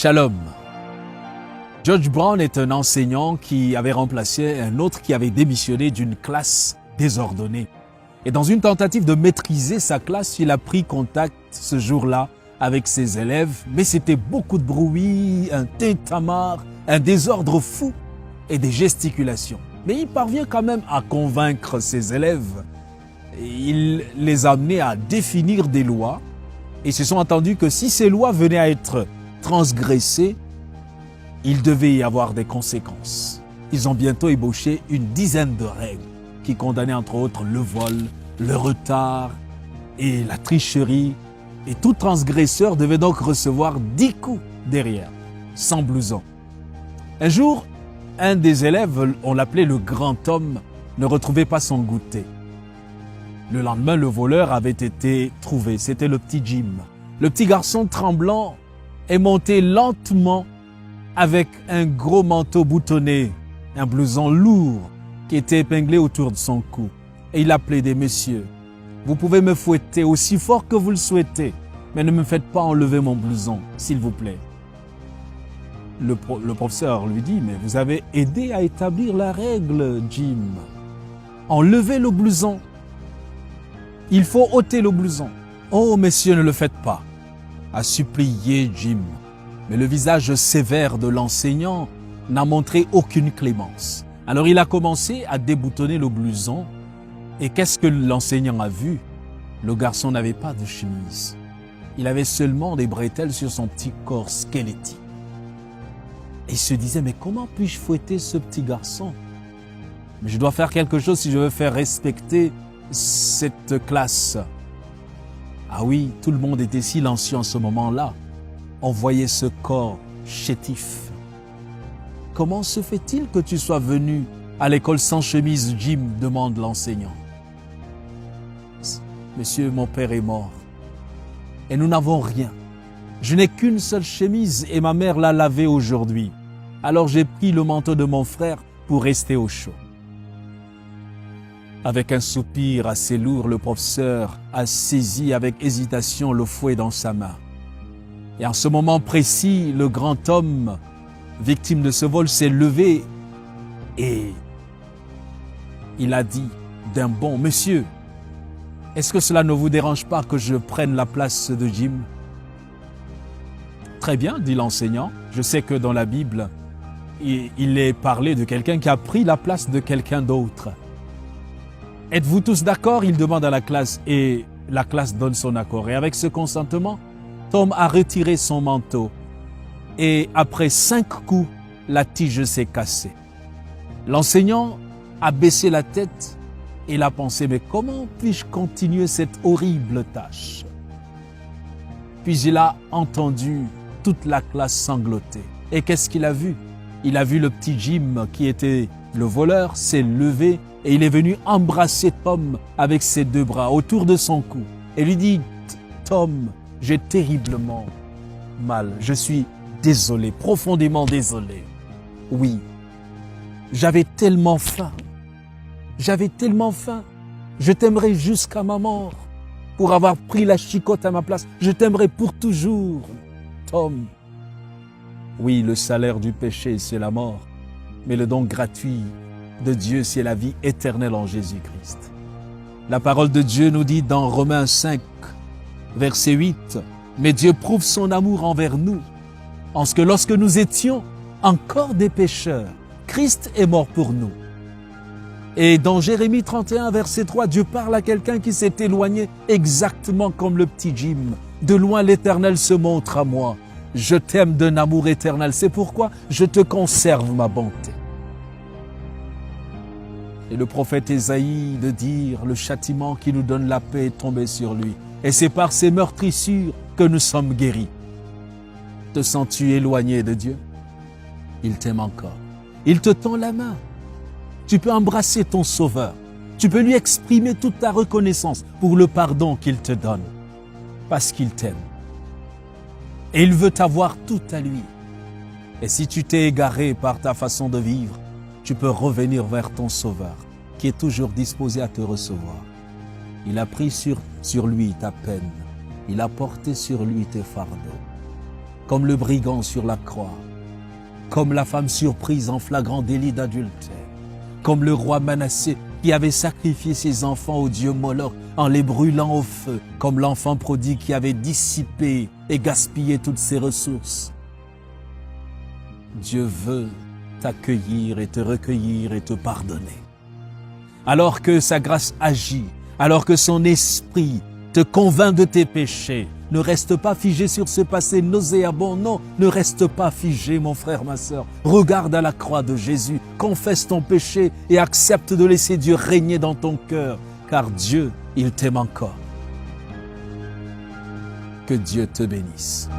Shalom. George Brown est un enseignant qui avait remplacé un autre qui avait démissionné d'une classe désordonnée. Et dans une tentative de maîtriser sa classe, il a pris contact ce jour-là avec ses élèves, mais c'était beaucoup de bruit, un tintamarre, un désordre fou et des gesticulations. Mais il parvient quand même à convaincre ses élèves. Il les a amenés à définir des lois et se sont entendus que si ces lois venaient à être transgressées, il devait y avoir des conséquences. Ils ont bientôt ébauché une dizaine de règles qui condamnaient entre autres le vol, le retard et la tricherie. Et tout transgresseur devait donc recevoir 10 coups derrière, sans blouson. Un jour, un des élèves, on l'appelait le grand homme, ne retrouvait pas son goûter. Le lendemain, le voleur avait été trouvé. C'était le petit Jim. Le petit garçon tremblant est monté lentement avec un gros manteau boutonné, un blouson lourd qui était épinglé autour de son cou. Et il a plaidé, « Monsieur, vous pouvez me fouetter aussi fort que vous le souhaitez, mais ne me faites pas enlever mon blouson, s'il vous plaît. » Le professeur lui dit, « Mais vous avez aidé à établir la règle, Jim. Enlevez le blouson. Il faut ôter le blouson. »« Oh, messieurs, ne le faites pas. » a supplié Jim. Mais le visage sévère de l'enseignant n'a montré aucune clémence. Alors il a commencé à déboutonner le blouson. Et qu'est-ce que l'enseignant a vu? Le garçon n'avait pas de chemise. Il avait seulement des bretelles sur son petit corps squelettique. Et il se disait, mais comment puis-je fouetter ce petit garçon? Mais je dois faire quelque chose si je veux faire respecter cette classe. Ah oui, tout le monde était silencieux en ce moment-là. On voyait ce corps chétif. Comment se fait-il que tu sois venu à l'école sans chemise, Jim? Demande l'enseignant. Monsieur, mon père est mort et nous n'avons rien. Je n'ai qu'une seule chemise et ma mère l'a lavée aujourd'hui. Alors j'ai pris le manteau de mon frère pour rester au chaud. Avec un soupir assez lourd, le professeur a saisi avec hésitation le fouet dans sa main. Et en ce moment précis, le grand homme, victime de ce vol, s'est levé et il a dit d'un bond, « Monsieur, est-ce que cela ne vous dérange pas que je prenne la place de Jim ?» « Très bien, dit l'enseignant. Je sais que dans la Bible, il est parlé de quelqu'un qui a pris la place de quelqu'un d'autre. Êtes-vous tous d'accord? Il demande à la classe et la classe donne son accord. Et avec ce consentement, Tom a retiré son manteau et après 5 coups, la tige s'est cassée. L'enseignant a baissé la tête et il a pensé, mais comment puis-je continuer cette horrible tâche? Puis il a entendu toute la classe sangloter. Et qu'est-ce qu'il a vu? Il a vu le petit Jim qui était le voleur s'est levé et il est venu embrasser Tom avec ses 2 bras autour de son cou et lui dit, « Tom, j'ai terriblement mal. Je suis désolé, profondément désolé. Oui, j'avais tellement faim. J'avais tellement faim. Je t'aimerais jusqu'à ma mort pour avoir pris la chicotte à ma place. Je t'aimerais pour toujours, Tom. » Oui, le salaire du péché, c'est la mort, mais le don gratuit de Dieu, c'est la vie éternelle en Jésus-Christ. La parole de Dieu nous dit dans Romains 5, verset 8, « Mais Dieu prouve son amour envers nous, en ce que lorsque nous étions encore des pécheurs, Christ est mort pour nous. » Et dans Jérémie 31, verset 3, Dieu parle à quelqu'un qui s'est éloigné exactement comme le petit Jim. « De loin l'Éternel se montre à moi. Je t'aime d'un amour éternel. C'est pourquoi je te conserve ma bonté. » Et le prophète Ésaïe de dire, le châtiment qui nous donne la paix est tombé sur lui. Et c'est par ses meurtrissures que nous sommes guéris. Te sens-tu éloigné de Dieu? Il t'aime encore. Il te tend la main. Tu peux embrasser ton Sauveur. Tu peux lui exprimer toute ta reconnaissance pour le pardon qu'il te donne. Parce qu'il t'aime. Et il veut t'avoir tout à lui. Et si tu t'es égaré par ta façon de vivre, tu peux revenir vers ton Sauveur, qui est toujours disposé à te recevoir. Il a pris sur lui ta peine. Il a porté sur lui tes fardeaux. comme le brigand sur la croix, comme la femme surprise en flagrant délit d'adultère, comme le roi Manassé qui avait sacrifié ses enfants au dieu Moloch en les brûlant au feu, comme l'enfant prodigue qui avait dissipé et gaspillé toutes ses ressources. Dieu veut t'accueillir et te recueillir et te pardonner. Alors que sa grâce agit, alors que son esprit te convainc de tes péchés, ne reste pas figé sur ce passé nauséabond, non, ne reste pas figé, mon frère, ma sœur. Regarde à la croix de Jésus, confesse ton péché et accepte de laisser Dieu régner dans ton cœur, car Dieu, il t'aime encore. Que Dieu te bénisse.